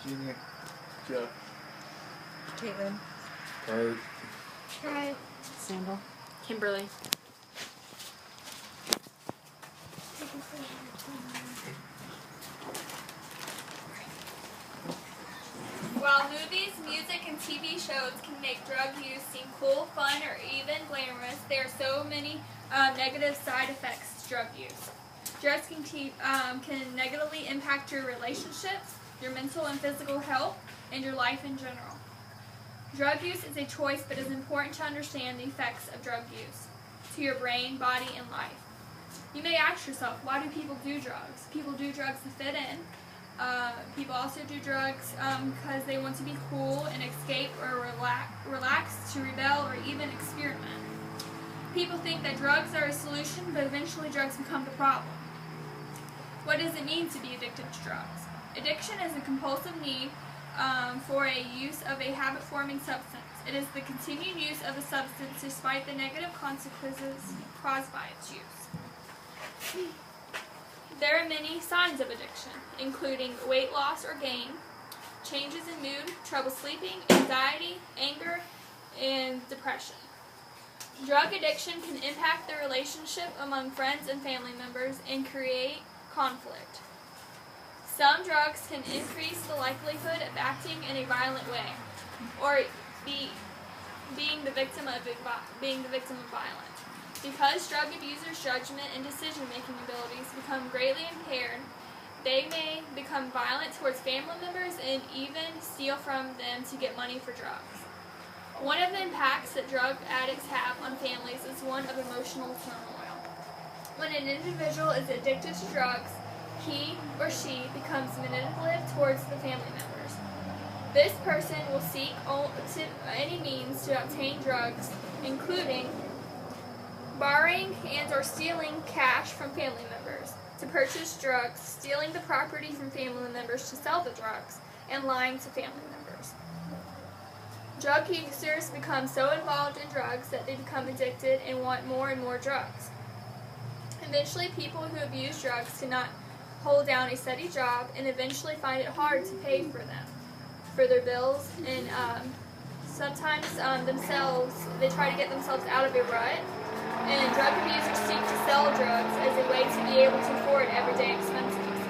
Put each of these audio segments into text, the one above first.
Junior. Joe. Caitlin. Kurt. Hi. Sandal. Kimberly. While movies, music, and TV shows can make drug use seem cool, fun, or even glamorous, there are so many negative side effects to drug use. Drugs can negatively impact your relationships, your mental and physical health, and your life in general. Drug use is a choice, but it is important to understand the effects of drug use to your brain, body, and life. You may ask yourself, why do people do drugs? People do drugs to fit in. People also do drugs because they want to be cool and escape or relax, to rebel, or even experiment. People think that drugs are a solution, but eventually drugs become the problem. What does it mean to be addicted to drugs? Addiction is a compulsive need for a use of a habit-forming substance. It is the continued use of a substance despite the negative consequences caused by its use. There are many signs of addiction, including weight loss or gain, changes in mood, trouble sleeping, anxiety, anger, and depression. Drug addiction can impact the relationship among friends and family members and create conflict. Some drugs can increase the likelihood of acting in a violent way, or being the victim of violence. Because drug abusers' judgment and decision-making abilities become greatly impaired, they may become violent towards family members and even steal from them to get money for drugs. One of the impacts that drug addicts have on families is one of emotional turmoil. When an individual is addicted to drugs, he or she becomes manipulative towards the family members. This person will seek any means to obtain drugs, including borrowing and or stealing cash from family members to purchase drugs, stealing the property from family members to sell the drugs, and lying to family members. Drug users become so involved in drugs that they become addicted and want more and more drugs. Eventually, people who abuse drugs cannot hold down a steady job and eventually find it hard to pay for their bills, and sometimes they try to get themselves out of a rut. And drug abusers seek to sell drugs as a way to be able to afford everyday expenses.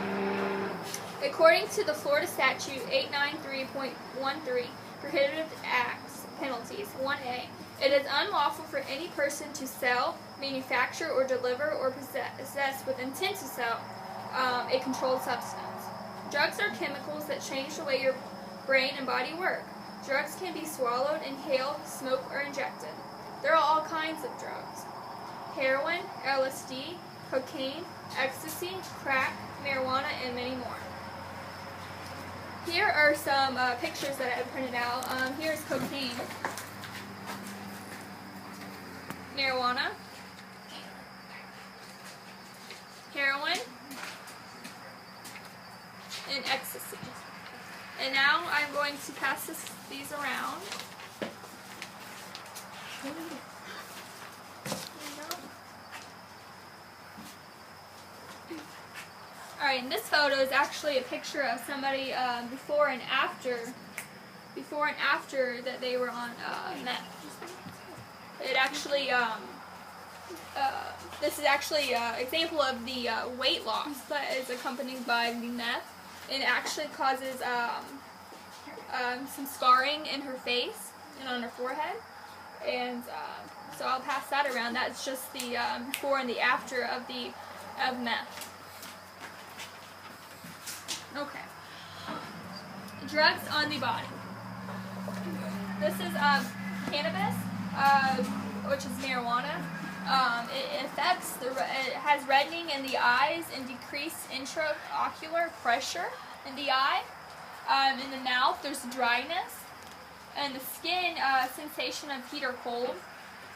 According to the Florida Statute 893.13, Prohibited Acts, Penalties, 1A, it is unlawful for any person to sell, manufacture, or deliver, or possess with intent to sell a controlled substance. Drugs are chemicals that change the way your brain and body work. Drugs can be swallowed, inhaled, smoked, or injected. There are all kinds of drugs: heroin, LSD, cocaine, ecstasy, crack, marijuana, and many more. Here are some pictures that I have printed out. Here's cocaine, marijuana, heroin, and ecstasy. And now I'm going to pass these around. Alright, and this photo is actually a picture of somebody before and after that they were on meth. It actually, this is actually an example of the weight loss that is accompanied by the meth. It actually causes some scarring in her face and on her forehead. And so I'll pass that around. That's just the before and the after of meth. Okay. Drugs on the body. This is cannabis, which is marijuana. It has reddening in the eyes and decreased intraocular pressure in the eye. In the mouth, there's dryness. And the skin sensation of heat or cold.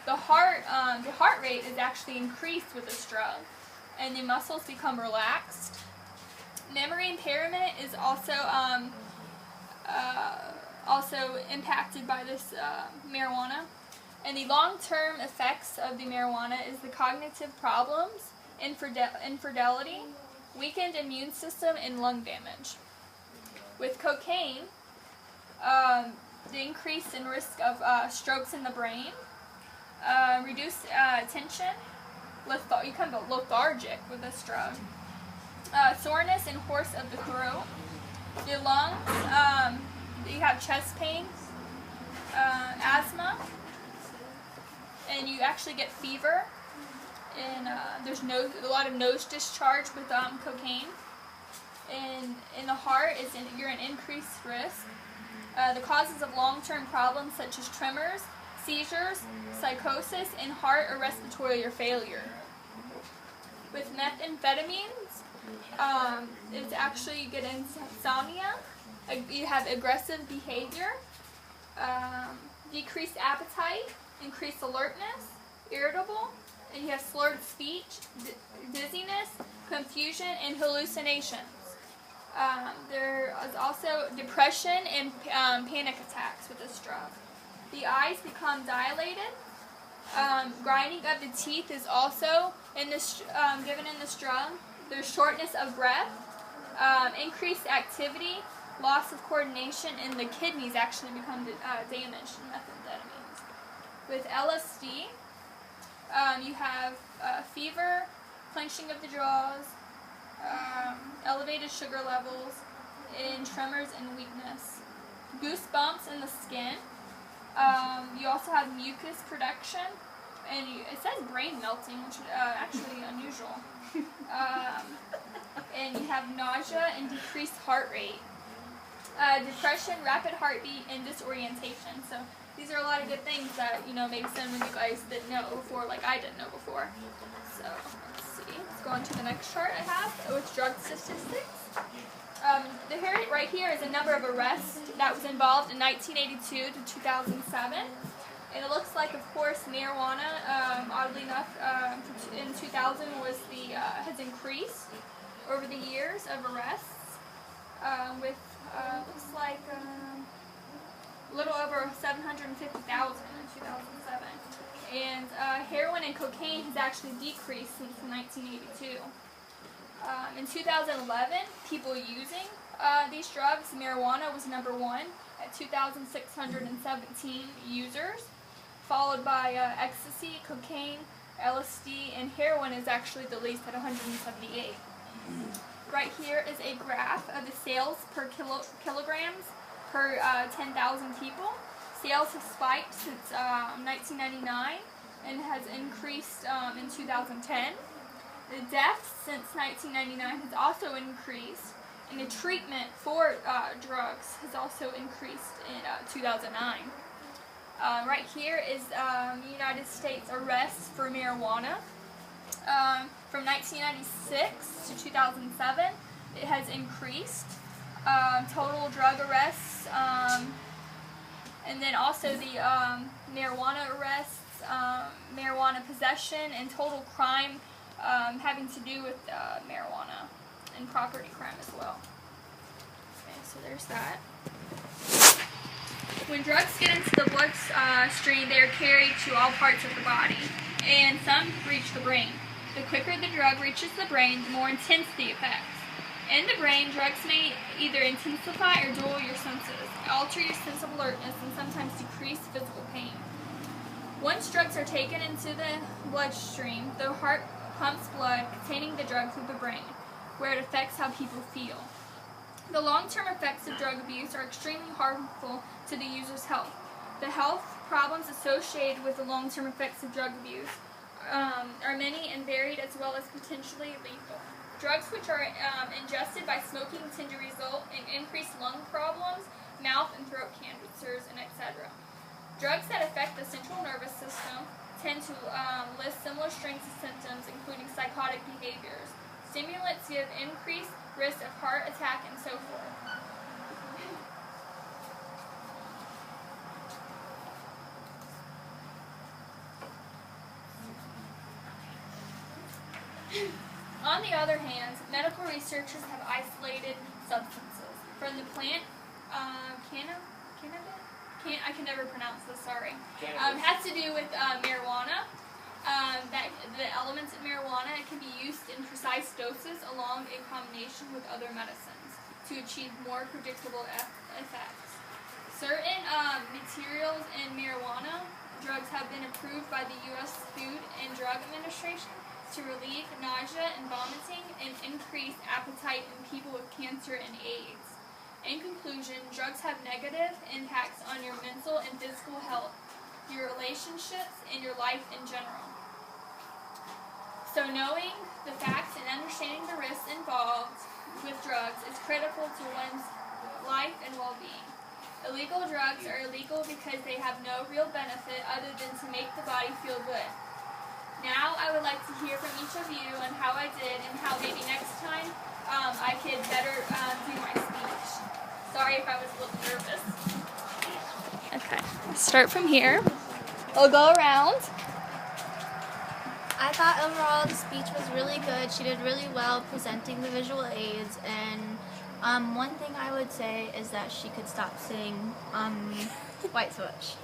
The heart rate is actually increased with this drug, and the muscles become relaxed. Memory impairment is also impacted by this marijuana. And the long-term effects of the marijuana is the cognitive problems, infidelity, weakened immune system, and lung damage. With cocaine, the increase in risk of strokes in the brain, reduced attention, you kind of lethargic with this drug, soreness and hoarse of the throat, your lungs, you have chest pain, asthma, and you actually get fever, and there's a lot of nose discharge with cocaine. And in the heart, you're an increased risk. The causes of long-term problems such as tremors, seizures, psychosis, and heart or respiratory failure. With methamphetamines, it's actually you get insomnia, you have aggressive behavior, decreased appetite, increased alertness, irritable, and you have slurred speech, dizziness, confusion, and hallucinations. There is also depression and panic attacks with this drug. The eyes become dilated. Grinding of the teeth is also given in this drug. There's shortness of breath, increased activity, loss of coordination, and the kidneys actually become damaged in methamphetamines. With LSD, you have fever, clenching of the jaws, elevated sugar levels, and tremors and weakness. Goosebumps in the skin. You also have mucus production, and it says brain melting, which is actually unusual. And you have nausea and decreased heart rate. Depression, rapid heartbeat, and disorientation. So these are a lot of good things that, maybe some of you guys didn't know before, like I didn't know before. So let's see. Let's go on to the next chart I have with drug statistics. Right here is a number of arrests that was involved in 1982 to 2007. And it looks like, of course, marijuana, oddly enough, in 2000 has increased over the years of arrests, with looks like a little over 750,000 in 2007. And heroin and cocaine has actually decreased since 1982. In 2011, people using these drugs, marijuana was number 1 at 2,617 users, followed by ecstasy, cocaine, LSD, and heroin is actually the least at 178. Right here is a graph of the sales per kilograms per 10,000 people. Sales have spiked since 1999 and has increased in 2010. The deaths since 1999 has also increased, and the treatment for drugs has also increased in 2009. Right here is United States arrests for marijuana. From 1996 to 2007, it has increased. Total drug arrests, and then also the marijuana arrests, marijuana possession, and total crime having to do with marijuana and property crime as well. Okay, so there's that. When drugs get into the bloodstream, they are carried to all parts of the body, and some reach the brain. The quicker the drug reaches the brain, the more intense the effects. In the brain, drugs may either intensify or dull your senses, alter your sense of alertness, and sometimes decrease physical pain. Once drugs are taken into the bloodstream, the heart pumps blood containing the drug through the brain, where it affects how people feel. The long-term effects of drug abuse are extremely harmful to the user's health. The health problems associated with the long-term effects of drug abuse are many and varied, as well as potentially lethal. Drugs which are ingested by smoking tend to result in increased lung problems, mouth and throat cancers, and etc. Drugs that affect the central nervous system tend to list similar strengths of symptoms, including psychotic behaviors. Stimulants give increased risk of heart attack and so forth. On the other hand, medical researchers have isolated substances from the plant cannabis. I can never pronounce this. Sorry. Has to do with marijuana. That the elements of marijuana can be used in precise doses along in combination with other medicines to to achieve more predictable effects. Certain materials in marijuana drugs have been approved by the U.S. Food and Drug Administration to relieve nausea and vomiting and increase appetite in people with cancer and AIDS. In conclusion, drugs have negative impacts on your mental and physical health, your relationships, and your life in general. So knowing the facts and understanding the risks involved with drugs is critical to one's life and well-being. Illegal drugs are illegal because they have no real benefit other than to make the body feel good. Now I would like to hear from each of you on how I did and how maybe next time I could better do my speech. Sorry if I was a little nervous. Okay, start from here. We'll go around. I thought overall the speech was really good. She did really well presenting the visual aids, and one thing I would say is that she could stop saying white switch.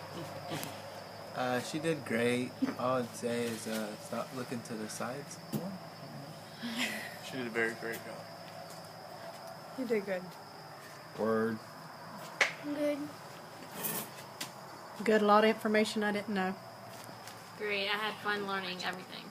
She did great. All I'd say is stop looking to the sides. She did a very great job. You did good. Word. Good. Good, a lot of information I didn't know. Great, I had fun learning everything.